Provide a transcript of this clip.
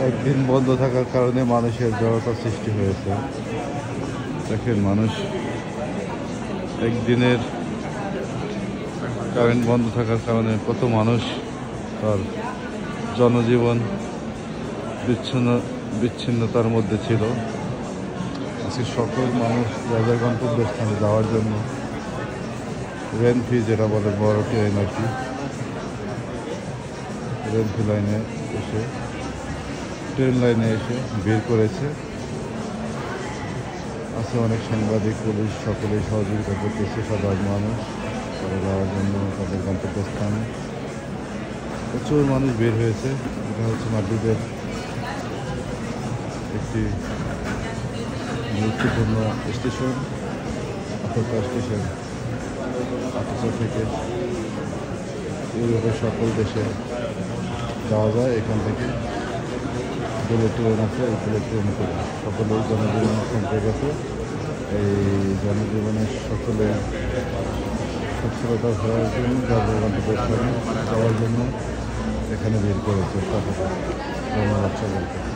একদিন বন্ধ থাকার কারণে মানুষের জড়তা সৃষ্টি হয়েছে। দেখেন, মানুষ একদিনের কারেন্ট বন্ধ থাকার কারণে কত মানুষ তার জনজীবন বিচ্ছিন্নতার মধ্যে ছিল। আজকে সকল মানুষ যাদের গন্তব্যস্থানে যাওয়ার জন্য রেনফি, যেটা বলে বড় ট্রেন আর কি, রেনফি লাইনে এসে ট্রেন লাইনে এসে ভিড় করেছে। আছে অনেক সাংবাদিক, পুলিশ, সকলেই সহযোগিতা করতেছে সাধারণ মানুষ তারা যাওয়ার জন্য তাদের গন্তব্যস্থানে। প্রচুর মানুষ বের হয়েছে। এটা হচ্ছে মাদ্রিদের একটি গুরুত্বপূর্ণ স্টেশন, আতর্কা স্টেশন। আতর্কা থেকে ইউরোপের সকল দেশে যাওয়া যায়। এখান থেকে বুলেট ট্রেন আছে, এই বুলেট ট্রেনে করে সকলেই জনজীবন থমকে গেছে। এই জনজীবনের সকলে সচ্ছলতা হওয়ার জন্য, যাদের গন্তব্যস্থানে যাওয়ার জন্য এখানে বের করেছে। ধন্যবাদ সকলকে।